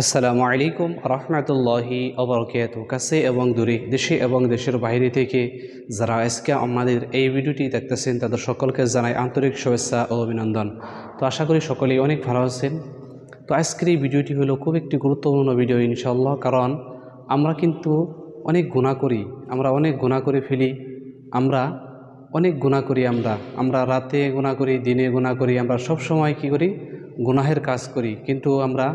আসসালামু আলাইকুম রহমতুল্লাহি ওবরকাত। কাছে এবং দূরে, দেশে এবং দেশের বাইরে থেকে যারা আজকে আমাদের এই ভিডিওটি দেখতেছেন তাদের সকলকে জানাই আন্তরিক শুভেচ্ছা ও অভিনন্দন। তো আশা করি সকলেই অনেক ভালো আছেন। তো আজকের এই ভিডিওটি হলো খুব একটি গুরুত্বপূর্ণ ভিডিও ইনশাআল্লাহ, কারণ আমরা কিন্তু অনেক গুনাহ করি, আমরা অনেক গুনাহ করে ফেলি। আমরা অনেক গুনাহ করি, আমরা রাতে গুনাহ করি, দিনে গুনাহ করি, আমরা সব সময় কি করি? গুনাহের কাজ করি। কিন্তু আমরা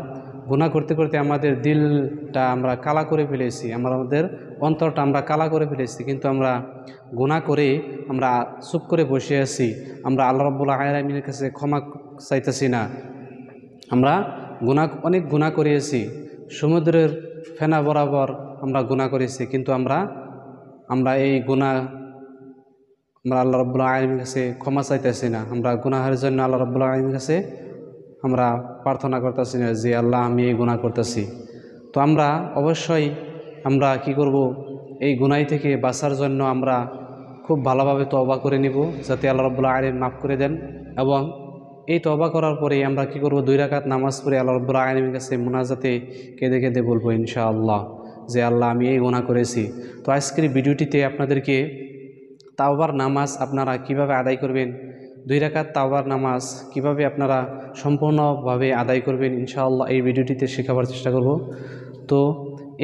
গুনাহ করতে করতে আমাদের দিলটা আমরা কালা করে ফেলেছি, আমাদের অন্তরটা আমরা কালা করে ফেলেছি। কিন্তু আমরা গুনাহ করে আমরা চুপ করে বসে আছি, আমরা আল্লাহ রাব্বুল আলামিনের কাছে ক্ষমা চাইতেছি না। আমরা অনেক গুনাহ করিয়েছি, সমুদ্রের ফেনা বরাবর আমরা গুনাহ করেছি, কিন্তু আমরা এই গুনাহ আমরা আল্লাহ রাব্বুল আলামিনের কাছে ক্ষমা চাইতেছি না। আমরা গুনাহের জন্য আল্লাহ রাব্বুল আলামিনের কাছে আমরা প্রার্থনা করতেছি না যে আল্লাহ আমি এই গুনাহ করতেছি। তো আমরা অবশ্যই আমরা কি করব? এই গুনাহ থেকে বাঁচার জন্য আমরা খুব ভালোভাবে তওবা করে নিব, যাতে আল্লাহ রাব্বুল আলামিন মাফ করে দেন। এবং এই তওবা করার পরেই আমরা কি করব? 2 রাকাত নামাজ পড়ে আল্লাহ রাব্বুল আলামিনের কাছে মুনাজাতে কেঁদে কেঁদে বলবো ইনশাআল্লাহ যে আল্লাহ আমি এই গুনাহ করেছি। তো আজকের ভিডিওটিতে আপনাদেরকে তাওবার নামাজ আপনারা কিভাবে আদায় করবেন, 2 রাকাত তাওবার নামাজ কিভাবে আপনারা সম্পূর্ণভাবে আদায় করবেন ইনশাআল্লাহ এই ভিডিওটিতে শেখাবার চেষ্টা করব। তো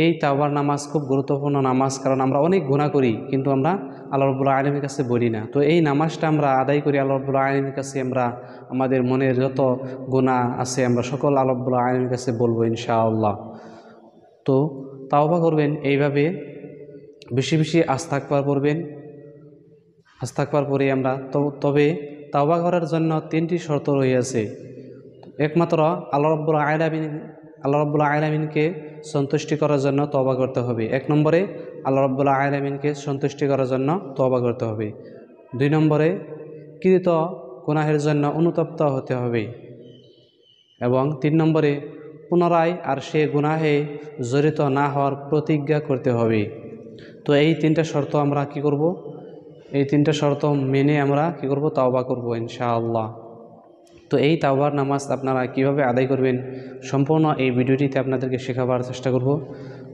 এই তাওবার নামাজ খুব গুরুত্বপূর্ণ নামাজ, কারণ আমরা অনেক গুনাহ করি কিন্তু আমরা আল্লাহ রাব্বুল আলামিনের কাছে বলি না। তো এই নামাজটা আমরা আদায় করি আল্লাহ রাব্বুল আলামিনের কাছে, আমরা আমাদের মনের যত গুনাহ আছে আমরা সকল আল্লাহ রাব্বুল আলামিনের কাছে বলবো ইনশাআল্লাহ। তো তাওবা করবেন এইভাবে, বেশি বেশি আস্তাগফার পড়বেন। আস্তাগফার পরে আমরা তবে তাওবা করার জন্য 3টি শর্ত রয়েছে। একমাত্র আল্লাহ রাব্বুল আলামিনকে সন্তুষ্টি করার জন্য তওবা করতে হবে। 1 নম্বরে আল্লাহ রাব্বুল আলামিনকে সন্তুষ্টি করার জন্য তওবা করতে হবে। 2 নম্বরে কৃত গুনাহের জন্য অনুতপ্ত হতে হবে। এবং 3 নম্বরে পুনরায় আর সে গুনাহে জড়িত না হওয়ার প্রতিজ্ঞা করতে হবে। তো এই 3টা শর্ত আমরা কি করব? এই 3টা শর্ত মেনে আমরা কি করব? তাওবা করব ইনশাআল্লাহ। তো এই তাওবার নামাজ আপনারা কিভাবে আদায় করবেন সম্পূর্ণ এই ভিডিওটিতে আপনাদেরকে শেখাবার চেষ্টা করব।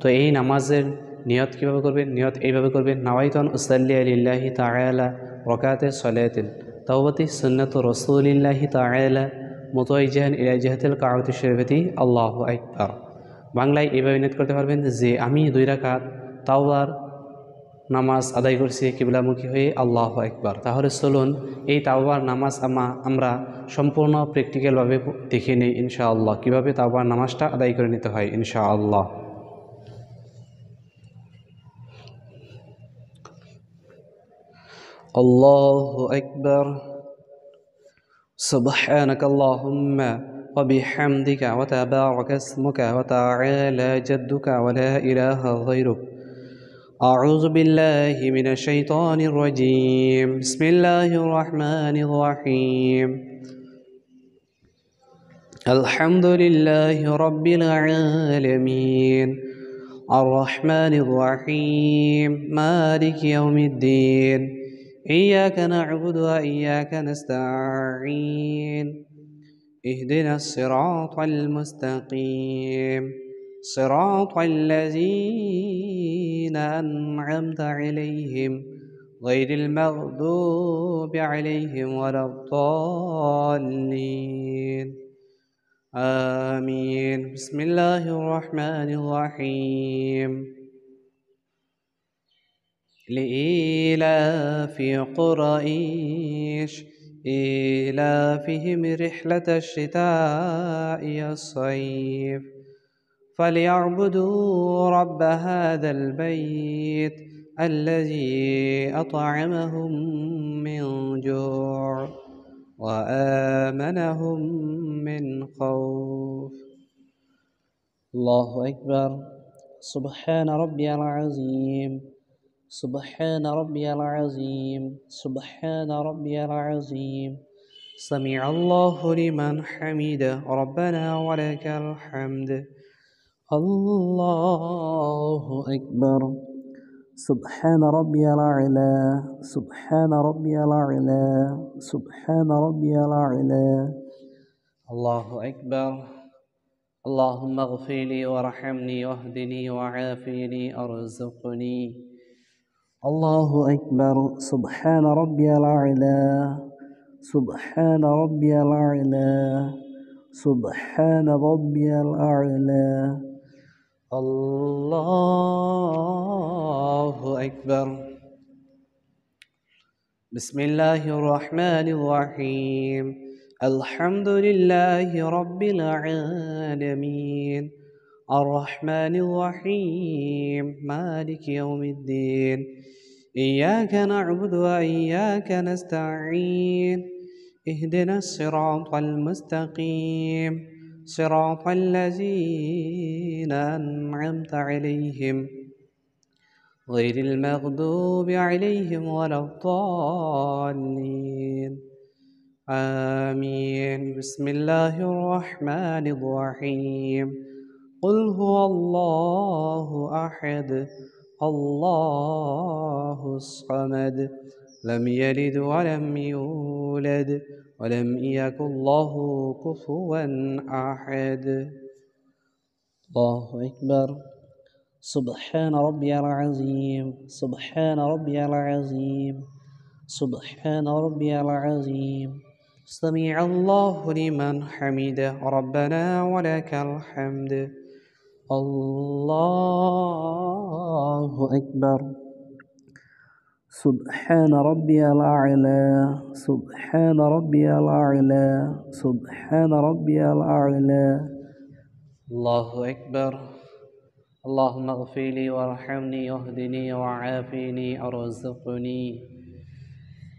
তো এই নামাজের নিয়ত কিভাবে করবেন? নিয়ত এইভাবে করবেন, নাওয়াইতুন উসাল্লি লিল্লাহি তাআলা রাকাতে সালাতিন তাওবাতি সুন্নাতু রাসূলিল্লাহি তাআলা মুতাওয়াজ্জিহান ইলা জিহাতিল কাবাতি শরীফাতি আল্লাহু আকবার। বাংলায় এইভাবে নিয়ত করতে পারবেন যে আমি 2 রাকাত তাওবার নামাজ আদায় করছি কিবলামুখী হয়ে, আল্লাহু আকবার। তাহলে চলুন এই তাওবার নামাজ আমরা সম্পূর্ণ প্র্যাকটিক্যালভাবে দেখে নিই ইনশাআল্লাহ, কীভাবে তাওবার নামাজটা আদায় করে নিতে হয় ইনশাআল্লাহ। আল্লাহু আকবার। সুবহানাকা আল্লাহুম্মা ওয়া বিহামদিকা ওয়া তাবারাকা ইসমুকা ওয়া তাআলা জাদ্দুকা ওয়া লা ইলাহা গায়রুক। أعوذ بالله من الشيطان الرجيم. بسم الله الرحمن الرحيم. الحمد لله رب العالمين الرحمن الرحيم مالك يوم الدين إياك نعبد وإياك نستعين اهدنا الصراط المستقيم صراط الذين أنعمت عليهم غير المغضوب عليهم ولا الضالين آمين. بسم الله الرحمن الرحيم. لإيلاف قريش إيلافهم رحلة الشتاء والصيف فليعبدوا رب هذا البيت الذي أطعمهم من جوع وآمنهم من خوف. الله أكبر. سبحان ربي العظيم سبحان ربي العظيم سبحان ربي العظيم سمع الله لمن حمده ربنا ولك الحمد. الله أكبر. سبحان ربي الأعلى سبحان ربي الأعلى سبحان ربي الأعلى. الله أكبر. اللهم اغفر لي وارحمني واهدني وعافني ارزقني. الله أكبر. سبحان ربي الأعلى. سبحان ربي الأعلى. سبحان ربي الأعلى. الله أكبر. بسم الله الرحمن الرحيم. الحمد لله رب العالمين الرحمن الرحيم مالك يوم الدين. إياك نعبد وإياك نستعين. اهدنا الصراط المستقيم صراط الذين أنعمت عليهم غير المغضوب عليهم ولا الضالين. آمين. بسم الله الرحمن الرحيم. قل هو الله أحد الله الصمد لم يلد ولم يولد ولم يكن له كفوا أحد. الله أكبر. سبحان ربي العظيم. سبحان ربي العظيم. سبحان ربي العظيم. سمع الله لمن حمده ربنا ولك الحمد. الله أكبر. سبحان ربي الأعلى. سبحان ربي الأعلى. سبحان ربي الأعلى. الله أكبر. اللهم اغفر لي وارحمني واهدني وعافني ارزقني.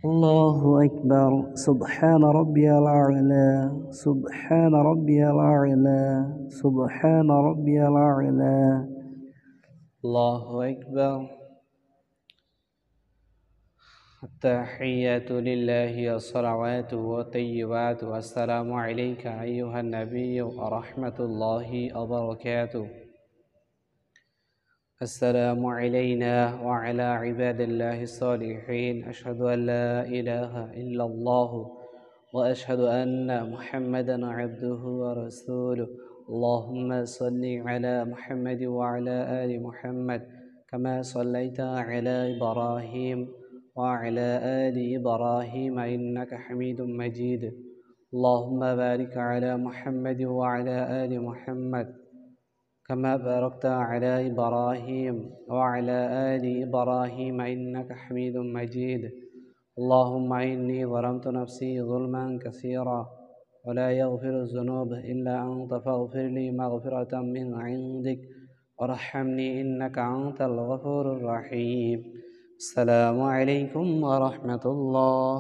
الله أكبر. سبحان ربي الأعلى. سبحان ربي الأعلى. سبحان ربي الأعلى. الله أكبر. التحيات لله الصلوات والطيبات والسلام عليك أيها النبي ورحمة الله وبركاته. السلام علينا وعلى عباد الله الصالحين. أشهد أن لا إله إلا الله وأشهد أن محمدا عبده ورسوله. اللهم صل على محمد وعلى آل محمد كما صليت على إبراهيم وعلى آل إبراهيم إنك حميد مجيد. اللهم بارك على محمد وعلى آل محمد كما باركت على إبراهيم وعلى آل إبراهيم إنك حميد مجيد. اللهم إني ظلمت نفسي ظلما كثيرا ولا يغفر الذنوب إلا أنت فاغفر لي مغفرة من عندك وارحمني إنك أنت الغفور الرحيم. السلام عليكم ورحمة الله.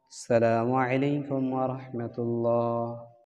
السلام عليكم ورحمة الله.